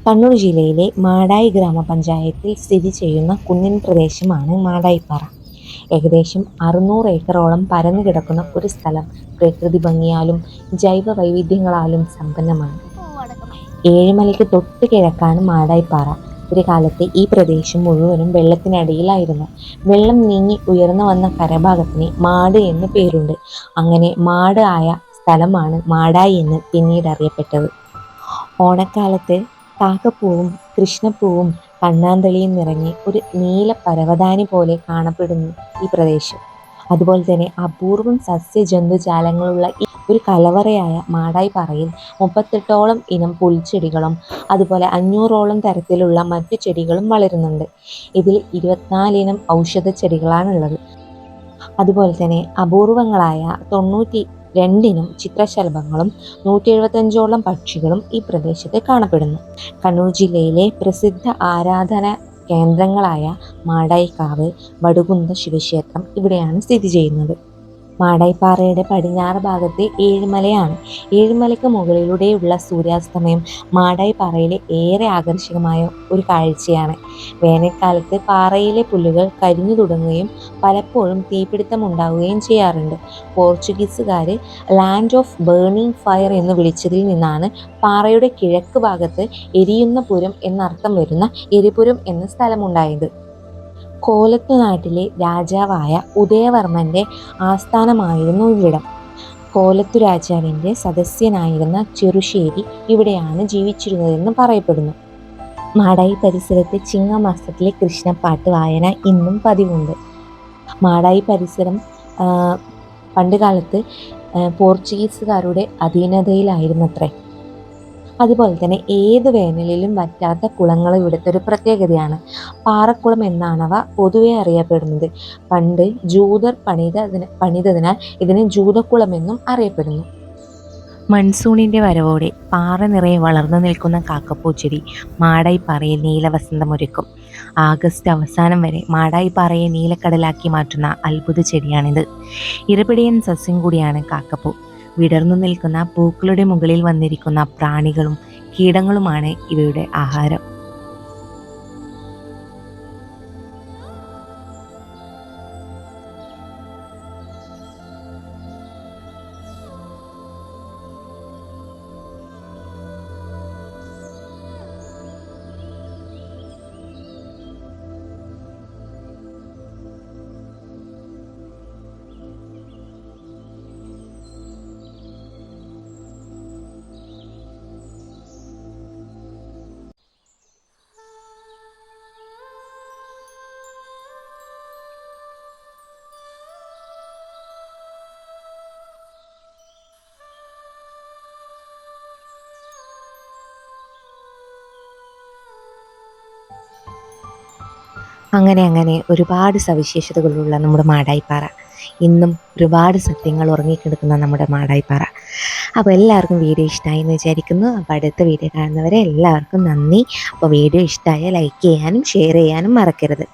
കണ്ണൂർ ജില്ലയിലെ മാടായി ഗ്രാമപഞ്ചായത്തിൽ സ്ഥിതി ചെയ്യുന്ന കുന്നിൻ പ്രദേശമാണ് മാടായിപ്പാറ. ഏകദേശം 600 ഏക്കറോളം പരന്നു കിടക്കുന്ന ഒരു സ്ഥലം പ്രകൃതി ഭംഗിയാലും ജൈവ വൈവിധ്യങ്ങളാലും സമ്പന്നമാണ്. ഏഴിമലയ്ക്ക് തൊട്ട് കിഴക്കാണ് മാടായിപ്പാറ. ഒരു കാലത്ത് ഈ പ്രദേശം മുഴുവനും വെള്ളത്തിനടിയിലായിരുന്നു. വെള്ളം നീങ്ങി ഉയർന്നു വന്ന കരഭാഗത്തിന് മാട് എന്ന് പേരുണ്ട്. അങ്ങനെ മാട് ആയ സ്ഥലമാണ് മാടായി എന്ന് പിന്നീട് അറിയപ്പെട്ടത്. ഓണക്കാലത്ത് കാക്കപ്പൂവും കൃഷ്ണപ്പൂവും കണ്ണാന്തളിയും നിറഞ്ഞ് ഒരു നീല പരവതാനി പോലെ കാണപ്പെടുന്നു ഈ പ്രദേശം. അതുപോലെ തന്നെ അപൂർവം സസ്യജന്തുജാലങ്ങളുള്ള ഈ ഒരു കലവറയായ മാടായിപ്പാറയിൽ 38ഓളം ഇനം പുൽച്ചെടികളും അതുപോലെ 500ഓളം തരത്തിലുള്ള മറ്റു ചെടികളും വളരുന്നുണ്ട്. ഇതിൽ 24 ഇനം ഔഷധ ചെടികളാണുള്ളത്. അതുപോലെ തന്നെ അപൂർവങ്ങളായ 92 ഇനം ചിത്രശലഭങ്ങളും 175ഓളം പക്ഷികളും ഈ പ്രദേശത്ത് കാണപ്പെടുന്നു. കണ്ണൂർ ജില്ലയിലെ പ്രസിദ്ധ ആരാധന കേന്ദ്രങ്ങളായ മാടായിക്കാവ്, വടുകുന്ത ശിവക്ഷേത്രം ഇവിടെയാണ് സ്ഥിതി ചെയ്യുന്നത്. മാടായിപ്പാറയുടെ പടിഞ്ഞാറ് ഭാഗത്ത് ഏഴിമലയാണ്. ഏഴിമലയ്ക്ക് മുകളിലൂടെയുള്ള സൂര്യാസ്തമയം മാടായിപ്പാറയിലെ ഏറെ ആകർഷകമായ ഒരു കാഴ്ചയാണ്. വേനൽക്കാലത്ത് പാറയിലെ പുല്ലുകൾ കരിഞ്ഞു തുടങ്ങുകയും പലപ്പോഴും തീപിടുത്തം ഉണ്ടാവുകയും ചെയ്യാറുണ്ട്. പോർച്ചുഗീസുകാർ ലാൻഡ് ഓഫ് ബേണിംഗ് ഫയർ എന്ന് വിളിച്ചതിൽ നിന്നാണ് പാറയുടെ കിഴക്ക് ഭാഗത്ത് എരിയുന്ന പുരം എന്നർത്ഥം വരുന്ന എരിപുരം എന്ന സ്ഥലമുണ്ടായത്. കോലത്തു നാട്ടിലെ രാജാവായ ഉദയവർമ്മൻ്റെ ആസ്ഥാനമായിരുന്നു ഇവിടം. കോലത്തു രാജാവിൻ്റെ സദസ്യനായിരുന്ന ചെറുശ്ശേരി ഇവിടെയാണ് ജീവിച്ചിരുന്നതെന്ന് പറയപ്പെടുന്നു. മാടായി പരിസരത്ത് ചിങ്ങമാസത്തിലെ കൃഷ്ണപ്പാട്ട് വായന ഇന്നും പതിവുണ്ട്. മാടായി പരിസരം പണ്ടുകാലത്ത് പോർച്ചുഗീസുകാരുടെ അധീനതയിലായിരുന്നത്രേ. അതുപോലെ തന്നെ ഏത് വേനലിലും വറ്റാത്ത കുളങ്ങൾ ഇവിടുത്തെ ഒരു പ്രത്യേകതയാണ്. പാറക്കുളം എന്നാണവ പൊതുവെ അറിയപ്പെടുന്നത്. പണ്ട് ജൂതർ പണിതതിനാൽ ഇതിന് ജൂതക്കുളമെന്നും അറിയപ്പെടുന്നു. മൺസൂണിൻ്റെ വരവോടെ പാറ നിറയെ വളർന്നു നിൽക്കുന്ന കാക്കപ്പൂച്ചെടി മാടായിപ്പാറയിൽ നീലവസന്തമൊരുക്കും. ആഗസ്റ്റ് അവസാനം വരെ മാടായിപ്പാറയെ നീലക്കടലാക്കി മാറ്റുന്ന അത്ഭുത ചെടിയാണിത്. ഇരപിടിയൻ സസ്യം കൂടിയാണ് കാക്കപ്പൂ. വിടർന്നു നിൽക്കുന്ന പൂക്കളുടെ മുകളിൽ വന്നിരിക്കുന്ന പ്രാണികളും കീടങ്ങളുമാണ് ഇവയുടെ ആഹാരം. അങ്ങനെ ഒരുപാട് സവിശേഷതകളുള്ള നമ്മുടെ മാടായിപ്പാറ, ഇന്നും ഒരുപാട് സത്യങ്ങൾ ഉറങ്ങിക്കിടക്കുന്ന നമ്മുടെ മാടായിപ്പാറ. അപ്പോൾ എല്ലാവർക്കും വീഡിയോ ഇഷ്ടമായി എന്ന് വിചാരിക്കുന്നു. അപ്പോൾ അടുത്ത വീഡിയോ കാണുന്നവരെ എല്ലാവർക്കും നന്ദി. അപ്പോൾ വീഡിയോ ഇഷ്ടമായ ലൈക്ക് ചെയ്യാനും ഷെയർ ചെയ്യാനും മറക്കരുത്.